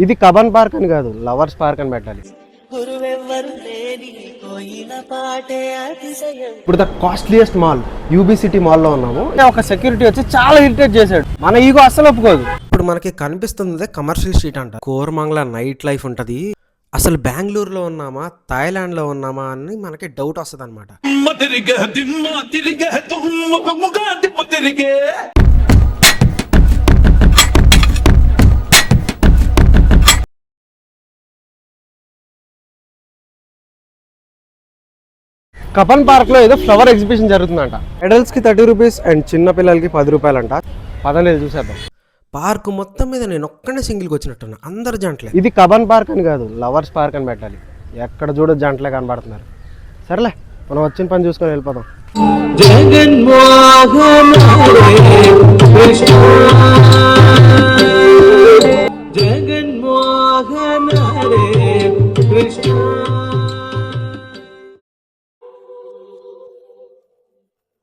ఇది కబన్ పార్క్ అని కాదు, లవర్స్ పార్క్ అని పెట్టాలి. ఇప్పుడు the costliest mall UB city మాల్లో ఉన్నాము. ఒక సెక్యూరిటీ వచ్చి చాలా ఇరిటేట్ చేశాడు. మన ఈగో అస్సలు ఒప్పుకోదు. ఇప్పుడు మనకి కనిపిస్తుంది కమర్షియల్ స్ట్రీట్ అంట. కోరమంగళ నైట్ లైఫ్ ఉంటది. అసలు బెంగళూరులో ఉన్నామా థాయిలాండ్ లో ఉన్నామా అని మనకి డౌట్ వస్తుంది అనమాట. కబన్ పార్క్ లో ఏదో ఫ్లవర్ ఎగ్జిబిషన్ జరుగుతుందంట. అడల్ట్స్ కి 30 రూపీస్ అండ్ చిన్న పిల్లలకి 10 రూపాయలు అంట. పదలేదు చూసేద్దాం. పార్క్ మొత్తం మీద నేను ఒక్కనే సింగిల్కి వచ్చినట్టున్నా, అందరు జంటలే. ఇది కబన్ పార్క్ అని కాదు, లవర్స్ పార్క్ అని పెట్టాలి. ఎక్కడ చూడ జంటలే కనబడుతున్నారు. సరేలే, మనం వచ్చిన పని చూసుకొని వెళ్ళిపోదాం.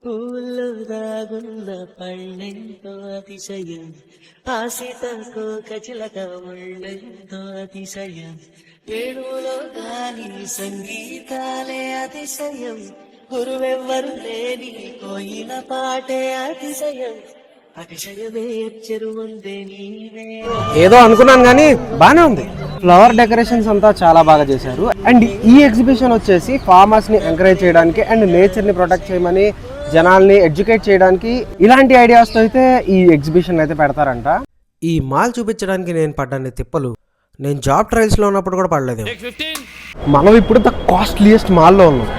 పూల్లో దాగున్న పళ్ళెంతో అతిశయం, ఆశితకు కచిలక ఒళ్ళెంతో అతిశయం, వేణులో గాలి సంగీతాలే అతిశయం, గురువెవ్వరు లేని కోయిల పాటే అతిశయం, అతిశయమే చెరువుందే నీవే. ఏదో అనుకున్నాను కానీ బానే ఉంది. ఫ్లవర్ డెకరేషన్స్ అంతా చాలా బాగా చేశారు. అండ్ ఈ ఎగ్జిబిషన్ వచ్చేసి ఫార్మర్స్ ని ఎంకరేజ్ చేయడానికి అండ్ నేచర్ ని ప్రొటెక్ట్ చేయమని, జనాల్ని ఎడ్యుకేట్ చేయడానికి, ఇలాంటి ఐడియాస్ తో అయితే ఈ ఎగ్జిబిషన్ అయితే పెడతారంట. ఈ మాల్ చూపించడానికి నేను పడ్డాను తిప్పలు నేను జాబ్ ట్రయల్స్ లో ఉన్నప్పుడు కూడా పడలేదు. మనం ఇప్పుడు ద కాస్ట్లీయెస్ట్ మాల్లో ఉన్నాం.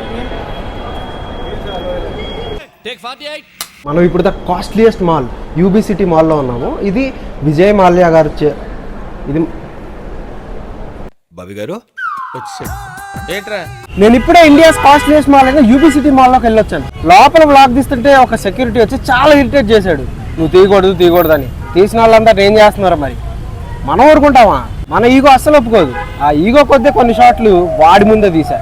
మనం ఇప్పుడు the costliest mall UB city మాల్లో ఉన్నాము. ఇది విజయ్ మాల్యా గారు ఇది బాబీ గారు నేను ఇప్పుడే ఇండియాస్ కాస్ట్లీయెస్ట్ మాల్ అయినా యూబీ సిటీ మాల్లోకి వెళ్ళొచ్చాను. లోపల బ్లాక్ తీస్తుంటే ఒక సెక్యూరిటీ వచ్చి చాలా ఇరిటేట్ చేశాడు. నువ్వు తీయకూడదు అని. తీసిన వాళ్ళంతా ఏం చేస్తున్నారో మరి. మనం ఊరుకుంటామా? మన ఈగో అస్సలు ఒప్పుకోదు. ఆ ఈగో కొద్ది కొన్ని షాట్లు వాడి ముందే తీశా.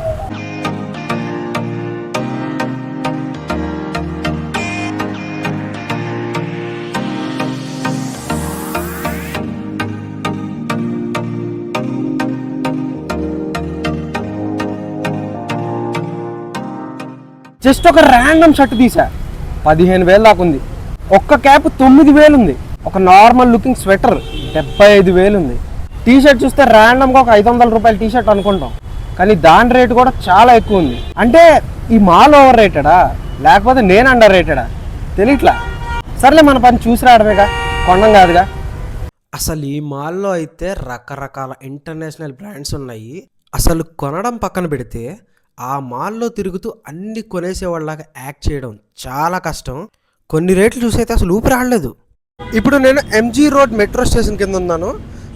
జస్ట్ ఒక ర్యాండమ్ షర్ట్ తీసా, 15,000 దాకా ఉంది. ఒక్క క్యాప్ 9,000 ఉంది. ఒక నార్మల్ లుకింగ్ స్వెటర్ 75,000 ఉంది. టీ షర్ట్ చూస్తే ర్యాండమ్గా ఒక 500 రూపాయల టీ షర్ట్ అనుకుంటాం, కానీ దాని రేటు కూడా చాలా ఎక్కువ ఉంది. అంటే ఈ మాల్ ఓవర్ రేటెడా లేకపోతే నేను అండర్ రేటెడా తెలియట్లా. సర్లే, మన పని చూసి రావడమేగా, కొనడం కాదుగా. అసలు ఈ మాల్లో అయితే రకరకాల ఇంటర్నేషనల్ బ్రాండ్స్ ఉన్నాయి. అసలు కొనడం పక్కన పెడితే ఆ మాల్లో తిరుగుతూ అన్ని కొనేసేవాళ్ళలాగా యాక్ట్ చేయడం చాలా కష్టం. కొన్ని రేట్లు చూసైతే అసలు ఊపిరి ఆడలేదు. ఇప్పుడు నేను ఎంజీ రోడ్ మెట్రో స్టేషన్ కింద ఉన్నాను.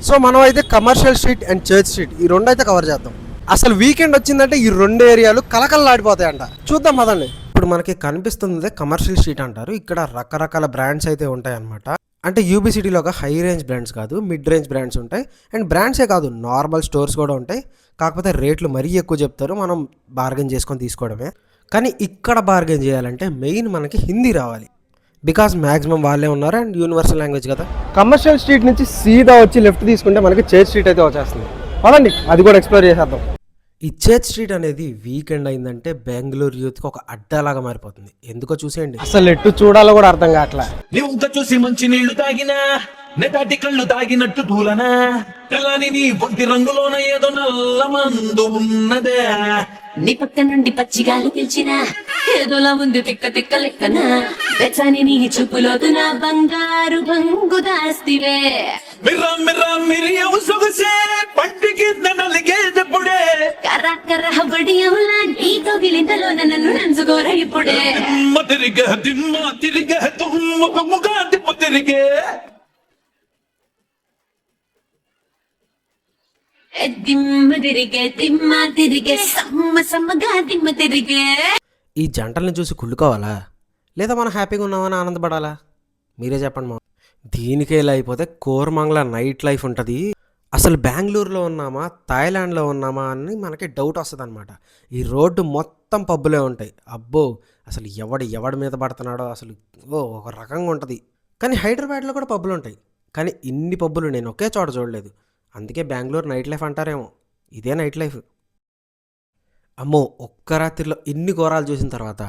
సో మనం అయితే commercial street and church street ఈ రెండు అయితే కవర్ చేద్దాం. అసలు వీకెండ్ వచ్చిందంటే ఈ రెండు ఏరియాలు కలకలలాడిపోతాయంట. చూద్దాం పదండి. ఇప్పుడు మనకి కనిపిస్తుంది కమర్షియల్ స్ట్రీట్ అంటారు. ఇక్కడ రకరకాల బ్రాండ్స్ అయితే ఉంటాయన్నమాట. అంటే యూబీ సిటీలో ఒక హై రేంజ్ బ్రాండ్స్ కాదు, మిడ్ రేంజ్ బ్రాండ్స్ ఉంటాయి. అండ్ బ్రాండ్సే కాదు, నార్మల్ స్టోర్స్ కూడా ఉంటాయి. కాకపోతే రేట్లు మరీ ఎక్కువ చెప్తారు, మనం బార్గెన్ చేసుకొని తీసుకోవడమే. కానీ ఇక్కడ బార్గెన్ చేయాలంటే మెయిన్ మనకి హిందీ రావాలి. బికాస్ మ్యాక్సిమం వాళ్ళే ఉన్నారు అండ్ యూనివర్సల్ లాంగ్వేజ్ కదా. కమర్షియల్ స్ట్రీట్ నుంచి సీదా వచ్చి లెఫ్ట్ తీసుకుంటే మనకి చర్చ్ స్ట్రీట్ అయితే వచ్చేస్తుంది. పదండి, అది కూడా ఎక్స్ప్లోర్ చేసేద్దాం. ఈ చర్చ్ స్ట్రీట్ అనేది వీకెండ్ అయిందంటే బెంగళూరు యూత్కి ఒక అడ్డాలాగా మారిపోతుంది. ఎందుకో చూసేయండి. అసలు ఎట్టు చూడాలో కూడా అర్థం కావట్లా. చూసి మంచి నీళ్లు తాగినా, నెటాటి కళ్ళు తాగినట్టు దూలనా, తెల్లని నీ ఒంటి రంగులోన ఏదో నల్ల మందు ఉన్నదే, నీ పక్క నుండి పచ్చిగాలి పిలిచినా ఏదోలా ఉంది తిక్క తిక్క లెక్కన, వెచ్చని నీ చూపులోదు నా బంగారు బంగు దాస్తివే, మిర్రా మిర్రా మిరియవు సొగసే పంటికి నలిగేటప్పుడే, కర్ర కర్ర బడియవులా నీతో గిలింతలో నన్ను నంచుకోర ఇప్పుడే, దిమ్మ తిరిగే తుమ్ముగా తిప్పు తిరిగే, దిమ్మ తిరిగే సమ్మ సమ్మగా దిమ్మ తిరిగే. ఈ జంటల్ని చూసి కుళ్ళుకోవాలా లేదా మనం హ్యాపీగా ఉన్నామని ఆనందపడాలా? మీరే చెప్పండి. దీనికే ఇలా అయిపోతే కోరమంగళ నైట్ లైఫ్ ఉంటుంది. అసలు బెంగళూరులో ఉన్నామా థాయిలాండ్లో ఉన్నామా అని మనకి డౌట్ వస్తుంది అనమాట. ఈ రోడ్డు మొత్తం పబ్బులే ఉంటాయి. అబ్బో, అసలు ఎవడి మీద పడుతున్నాడో అసలు ఒక రకంగా ఉంటుంది. కానీ హైదరాబాద్లో కూడా పబ్బులు ఉంటాయి, కానీ ఇన్ని పబ్బులు నేను ఒకే చోట చూడలేదు. అందుకే బెంగళూరు నైట్ లైఫ్ అంటారేమో. ఇదే నైట్ లైఫ్. అమ్మో, ఒక్క రాత్రిలో ఇన్ని ఘోరాలు చూసిన తర్వాత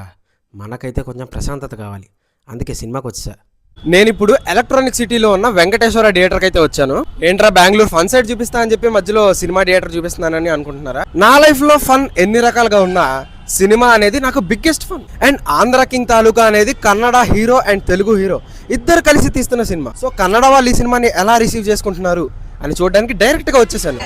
మనకైతే కొంచెం ప్రశాంతత కావాలి. అందుకే సినిమాకి వచ్చా. నేను ఇప్పుడు ఎలక్ట్రానిక్ సిటీలో ఉన్న వెంకటేశ్వర థియేటర్కి అయితే వచ్చాను. ఏంట్రా బెంగళూరు ఫన్ సైడ్ చూపిస్తా అని చెప్పి మధ్యలో సినిమా థియేటర్ చూపిస్తున్నానని అనుకుంటున్నారా? నా లైఫ్లో ఫన్ ఎన్ని రకాలుగా ఉన్నా సినిమా అనేది నాకు biggest fun. And Andhra king Taluka అనేది Kannada hero and Telugu hero ఇద్దరు కలిసి తీస్తున్న సినిమా. సో కన్నడ వాళ్ళు ఈ సినిమాని ఎలా రిసీవ్ చేసుకుంటున్నారు అని చూడడానికి డైరెక్ట్గా వచ్చేసాను.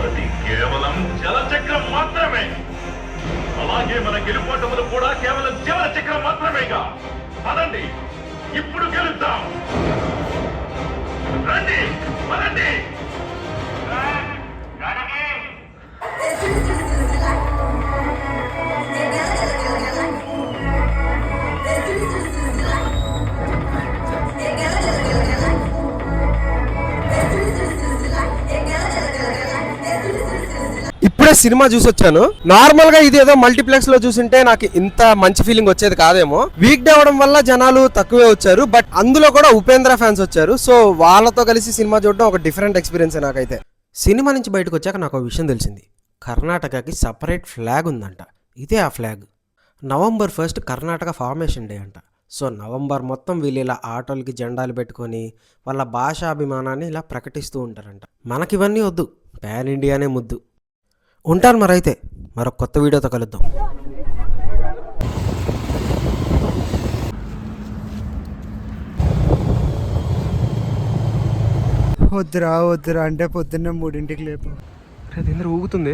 అది కేవలం జలచక్రం మాత్రమే. అలాగే మన గెలుపోటములు కూడా కేవలం జీవన చక్రం మాత్రమేగా. పదండి, ఇప్పుడు గెలుద్దాం. రండి, పదండి. ఇప్పుడే సినిమా చూసి వచ్చాను. నార్మల్ గా ఇది ఏదో మల్టీప్లెక్స్ లో చూసింటే నాకు ఇంత మంచి ఫీలింగ్ వచ్చేది కాదేమో. వీక్ డే అవడం వల్ల జనాలు తక్కువే వచ్చారు, బట్ అందులో కూడా ఉపేంద్ర ఫ్యాన్స్ వచ్చారు. సో వాళ్ళతో కలిసి సినిమా చూడడం ఒక డిఫరెంట్ ఎక్స్పీరియన్స్ నాకైతే. సినిమా నుంచి బయటకు వచ్చాక నాకు ఒక విషయం తెలిసింది. కర్ణాటకకి సపరేట్ ఫ్లాగ్ ఉందంట. ఇదే ఆ flag. November 1 Karnataka formation day అంట. సో నవంబర్ మొత్తం వీళ్ళు ఇలా ఆటోలకి జెండాలు పెట్టుకొని వాళ్ళ భాషాభిమానాన్ని ఇలా ప్రకటిస్తూ ఉంటారంట. మనకివన్నీ వద్దు, పాన్ ఇండియానే ముద్దు. ఉంటాను మరైతే, మరొక కొత్త వీడియోతో కలుద్దాం. వద్దురా వద్దురా అంటే పొద్దున్నే 3ంటికి లేపు. ఊగుతుంది.